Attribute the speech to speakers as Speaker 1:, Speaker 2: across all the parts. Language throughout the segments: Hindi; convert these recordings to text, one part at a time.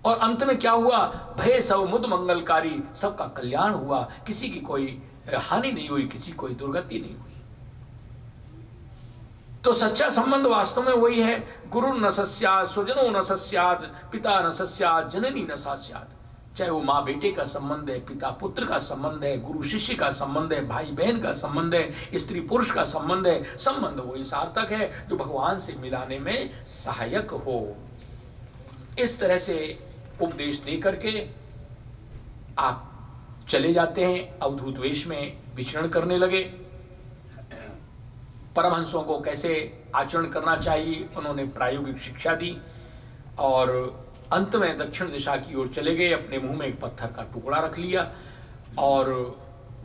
Speaker 1: और अंत में क्या हुआ? भय सब मुद मंगलकारी, सबका कल्याण हुआ, किसी की कोई हानि नहीं हुई, किसी कोई दुर्गति नहीं हुई। तो सच्चा संबंध वास्तव में वही है, गुरु न सस्यात्, स्वजनो न सस्यात्, पिता न सस्यात्, जननी न सस्यात्। चाहे वो माँ बेटे का संबंध है, पिता पुत्र का संबंध है, गुरु शिष्य का संबंध है, भाई बहन का संबंध है, स्त्री पुरुष का संबंध है, संबंध वही सार्थक है जो भगवान से मिलाने में सहायक हो। इस तरह से उपदेश दे करके आप चले जाते हैं, अवधूत वेश में विचरण करने लगे। परमहंसों को कैसे आचरण करना चाहिए उन्होंने प्रायोगिक शिक्षा दी, और अंत में दक्षिण दिशा की ओर चले गए। अपने मुंह में एक पत्थर का टुकड़ा रख लिया और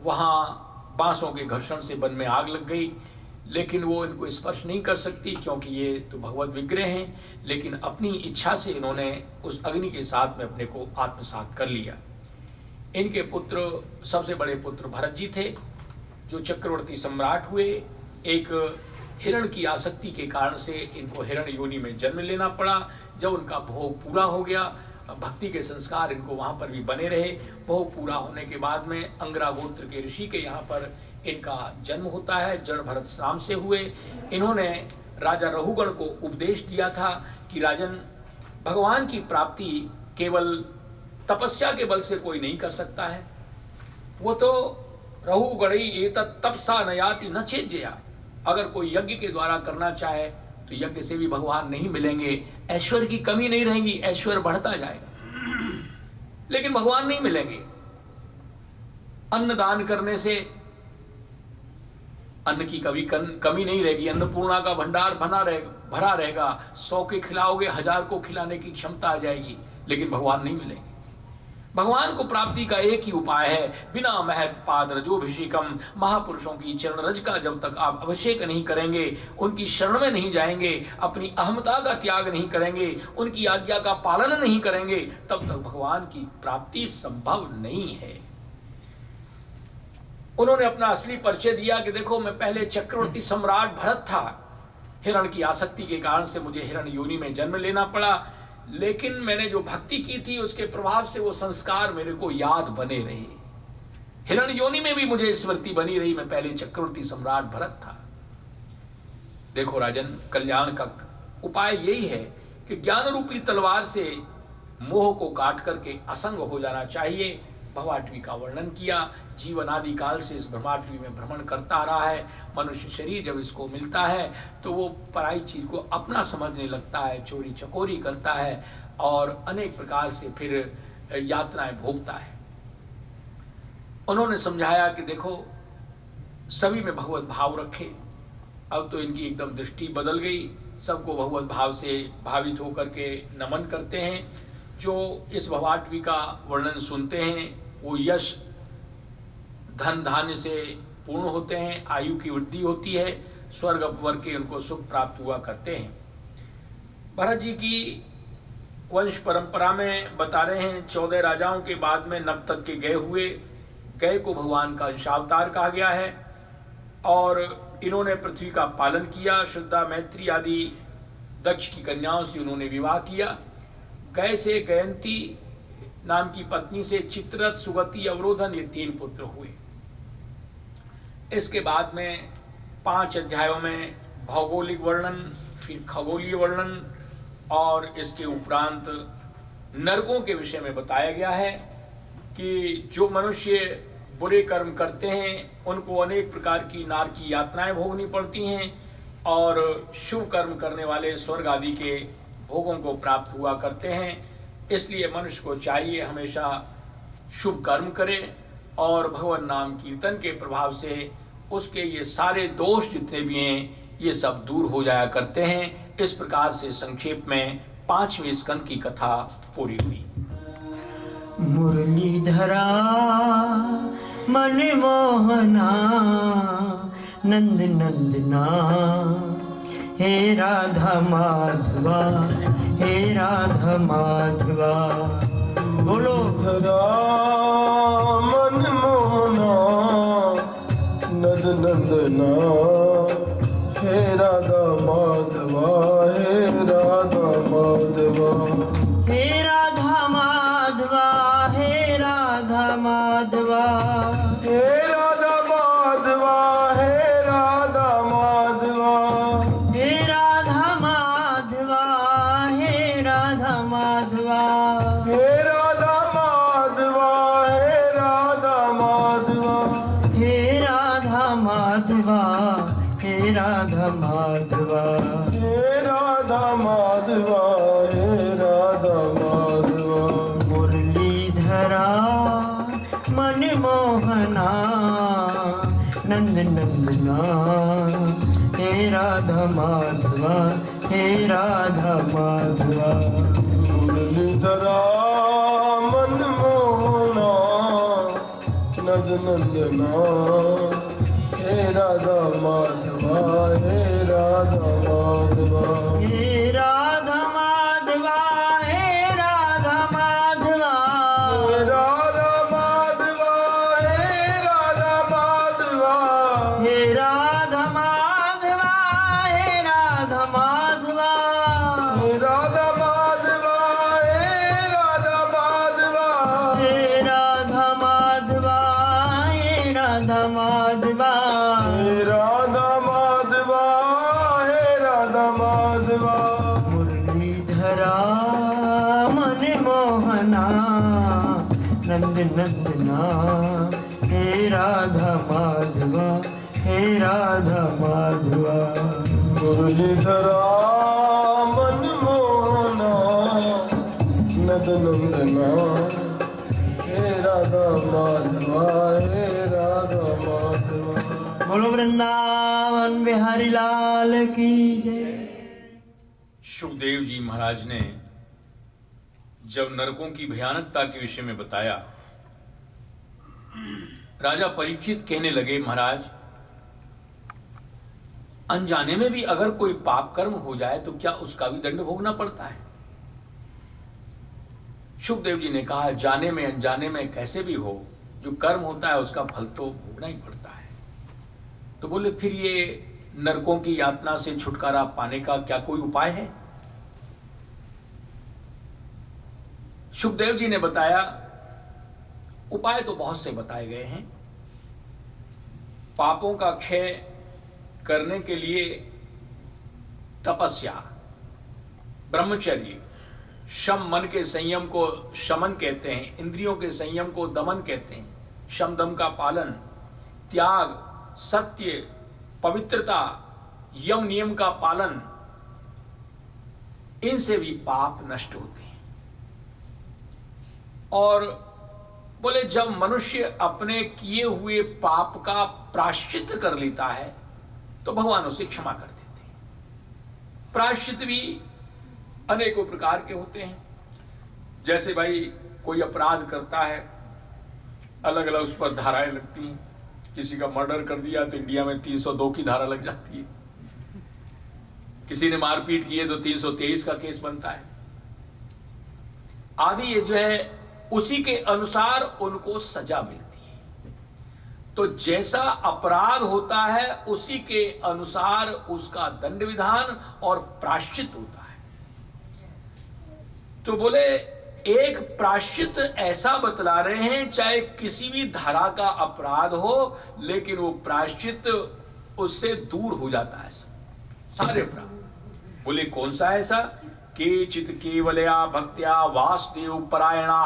Speaker 1: वहाँ बांसों के घर्षण से वन में आग लग गई, लेकिन वो इनको स्पर्श नहीं कर सकती क्योंकि ये तो भगवत विग्रह हैं। लेकिन अपनी इच्छा से इन्होंने उस अग्नि के साथ में अपने को आत्मसात कर लिया। इनके पुत्र, सबसे बड़े पुत्र भरत जी थे जो चक्रवर्ती सम्राट हुए। एक हिरण की आसक्ति के कारण से इनको हिरण योनि में जन्म लेना पड़ा। जब उनका भोग पूरा हो गया, भक्ति के संस्कार इनको वहाँ पर भी बने रहे। भोग पूरा होने के बाद में अंगरा गोत्र के ऋषि के यहाँ पर इनका जन्म होता है, जड़ भरत नाम से हुए। इन्होंने राजा रहुगण को उपदेश दिया था कि राजन, भगवान की प्राप्ति केवल तपस्या के बल से कोई नहीं कर सकता है। वो तो रहुगणई एतत् तपसा न याति न छेज्या, अगर कोई यज्ञ के द्वारा करना चाहे तो यज्ञ से भी भगवान नहीं मिलेंगे, ऐश्वर्य की कमी नहीं रहेगी, ऐश्वर्य बढ़ता जाएगा, लेकिन भगवान नहीं मिलेंगे। अन्न दान करने से अन्न की कभी कमी नहीं रहेगी, अन्नपूर्णा का भंडार भरा रहेगा। 100 के खिलाओगे, 1000 को खिलाने की क्षमता आ जाएगी, लेकिन भगवान नहीं मिलेंगे। भगवान को प्राप्ति का एक ही उपाय है, बिना महत पाद रजोभिषेकम। महापुरुषों की चरण रज का जब तक आप अभिषेक नहीं करेंगे, उनकी शरण में नहीं जाएंगे, अपनी अहमता का त्याग नहीं करेंगे, उनकी आज्ञा का पालन नहीं करेंगे, तब तक भगवान की प्राप्ति संभव नहीं है। उन्होंने अपना असली परिचय दिया कि देखो, मैं पहले चक्रवर्ती सम्राट भरत था, हिरण की आसक्ति के कारण से मुझे हिरण योनि में जन्म लेना पड़ा, लेकिन मैंने जो भक्ति की थी उसके प्रभाव से वो संस्कार मेरे को याद बने रहे। हिरण योनि में भी मुझे स्मृति बनी रही, मैं पहले चक्रवर्ती सम्राट भरत था। देखो राजन, कल्याण का उपाय यही है कि ज्ञान रूपी तलवार से मोह को काट करके असंग हो जाना चाहिए। भवाटवी का वर्णन किया, जीवन आदि काल से इस ब्रह्माटवी में भ्रमण करता रहा है। मनुष्य शरीर जब इसको मिलता है तो वो पराई चीज को अपना समझने लगता है, चोरी चकोरी करता है और अनेक प्रकार से फिर यातनाएं भोगता है। उन्होंने समझाया कि देखो, सभी में भगवत भाव रखे। अब तो इनकी एकदम दृष्टि बदल गई, सबको भगवत भाव से भावित होकर के नमन करते हैं। जो इस भवाटवी का वर्णन सुनते हैं वो यश धन धान्य से पूर्ण होते हैं, आयु की वृद्धि होती है, स्वर्ग अपवर्ग के उनको सुख प्राप्त हुआ करते हैं। भरत जी की वंश परंपरा में बता रहे हैं, 14 राजाओं के बाद में नब तक के गए हुए, गए को भगवान का अंशावतार कहा गया है। और इन्होंने पृथ्वी का पालन किया। शुद्धा, मैत्री आदि दक्ष की कन्याओं से उन्होंने विवाह किया। गए से गयंती नाम की पत्नी से चित्ररथ, सुगति, अवरोधन, ये 3 पुत्र हुए। इसके बाद में 5 अध्यायों में भौगोलिक वर्णन, फिर खगोलीय वर्णन और इसके उपरांत नरकों के विषय में बताया गया है कि जो मनुष्य बुरे कर्म करते हैं उनको अनेक प्रकार की नार की यातनाएं भोगनी पड़ती हैं, और शुभ कर्म करने वाले स्वर्ग आदि के भोगों को प्राप्त हुआ करते हैं। इसलिए मनुष्य को चाहिए हमेशा शुभ कर्म करे और भगवान नाम कीर्तन के प्रभाव से उसके ये सारे दोष जितने भी हैं ये सब दूर हो जाया करते हैं। इस प्रकार से संक्षेप में 5वें स्कंद की कथा पूरी हुई।
Speaker 2: मुरलीधरा मन मोहना नंद नंदना, हे राधा माधवा, हे राधा माधवा। बोलो
Speaker 3: धरा मन मोहना नंद नंदना, हे राधा माधवा, हे राधा माधवा।
Speaker 2: हे राधा राधा माधवा
Speaker 3: हे राधा माधवा, हे राधा माधवा,
Speaker 2: हे राधा माधवा, हे राधा माधवा,
Speaker 3: हे राधा माधवा, हे राधा माधवा।
Speaker 2: मुरलीधरा मनमोहना नंद नंदना, हे राधा माधवा, हे राधा माधवा।
Speaker 3: मुरलीधरा मनमोहना नंद नंदना, हे राधा माधवा, हे राधा माधवा।
Speaker 2: हे राधा माधवा, हे राधा माधवा,
Speaker 3: हे राधा माधवा, हे राधा माधवा,
Speaker 2: हे राधा माधवा, हे राधा माधवा,
Speaker 3: हे राधा माधवा, हे राधा माधवा,
Speaker 2: हे राधा माधवा, हे राधा माधवा।
Speaker 3: हे राधा माधवा, हे राधा माधवा।
Speaker 2: मुरलीधरा मनमोहना नंद नंदना, हे राधा माधवा, हे राधा माधवा।
Speaker 3: मुरलीधरा मनमोहना नंद नंदना, हे राधा माधवा, हे राधा माधवा।
Speaker 2: बोलो वृंदावन बिहारी लाल की जय।
Speaker 1: सुखदेव जी महाराज ने जब नरकों की भयानकता के विषय में बताया, राजा परीक्षित कहने लगे, महाराज अनजाने में भी अगर कोई पाप कर्म हो जाए तो क्या उसका भी दंड भोगना पड़ता है? सुखदेव जी ने कहा, जाने में अनजाने में कैसे भी हो, जो कर्म होता है उसका फल तो भोगना ही पड़ता है। तो बोले, फिर ये नरकों की यातना से छुटकारा पाने का क्या कोई उपाय है? सुखदेव जी ने बताया, उपाय तो बहुत से बताए गए हैं। पापों का क्षय करने के लिए तपस्या, ब्रह्मचर्य, शम मन के संयम को शमन कहते हैं, इंद्रियों के संयम को दमन कहते हैं, शम दम का पालन, त्याग, सत्य, पवित्रता, यम नियम का पालन, इनसे भी पाप नष्ट होते हैं। और बोले, जब मनुष्य अपने किए हुए पाप का प्रायश्चित कर लेता है तो भगवान उसे क्षमा कर देते हैं। प्रायश्चित भी अनेकों प्रकार के होते हैं। जैसे भाई कोई अपराध करता है, अलग अलग उस पर धाराएं लगती हैं। किसी का मर्डर कर दिया तो इंडिया में 302 की धारा लग जाती है। किसी ने मारपीट की है तो 323 का केस बनता है आदि। ये जो है उसी के अनुसार उनको सजा मिलती है। तो जैसा अपराध होता है उसी के अनुसार उसका दंड विधान और प्रायश्चित होता है। तो बोले, एक प्रायश्चित ऐसा बतला रहे हैं, चाहे किसी भी धारा का अपराध हो, लेकिन वो प्रायश्चित उससे दूर हो जाता है सारे अपराध। बोले, कौन सा है ऐसा? केचित केवलया भक्त्या वासुदेव परायणा।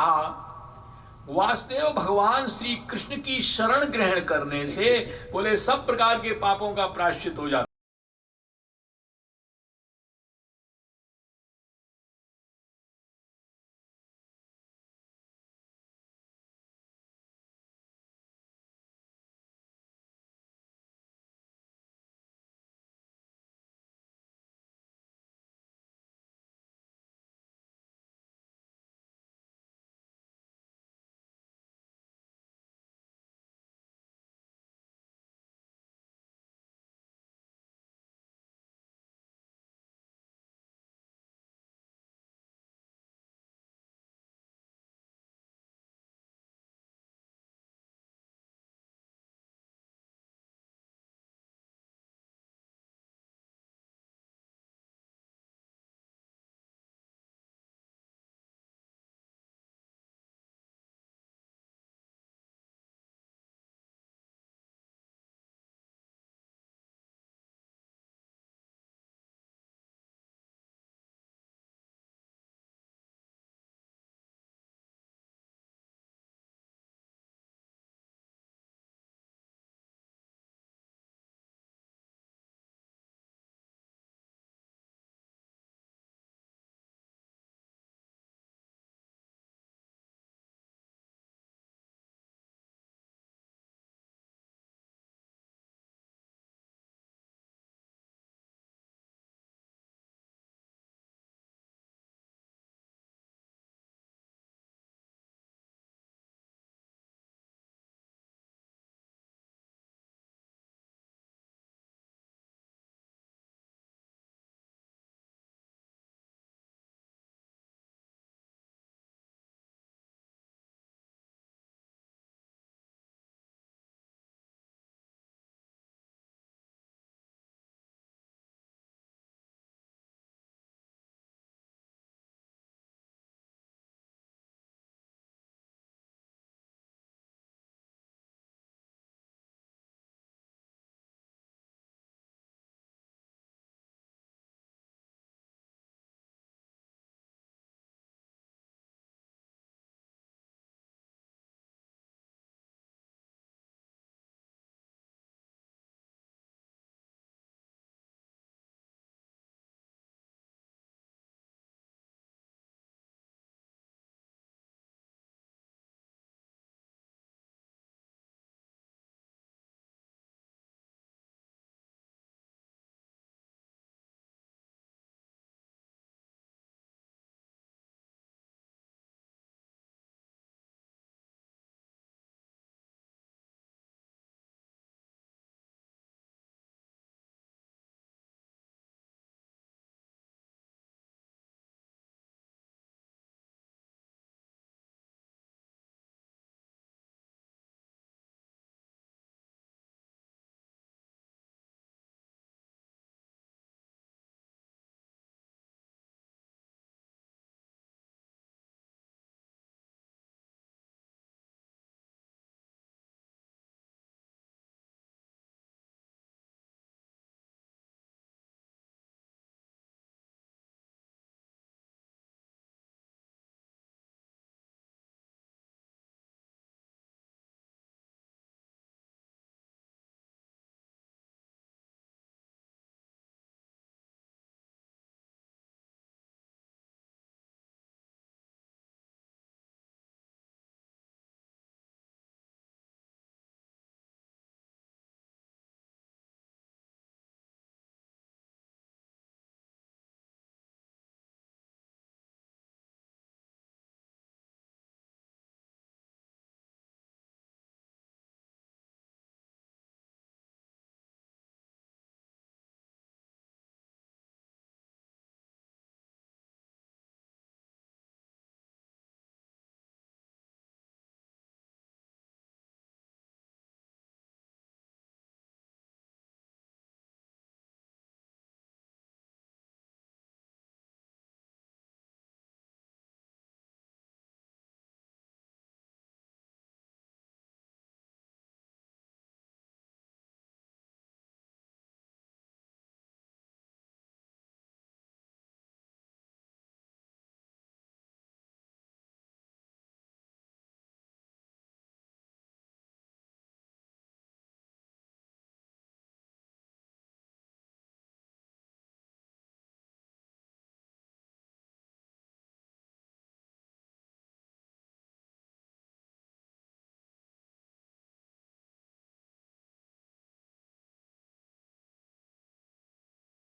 Speaker 1: वासुदेव भगवान श्री कृष्ण की शरण ग्रहण करने से बोले सब प्रकार के पापों का प्रायश्चित हो जाता है।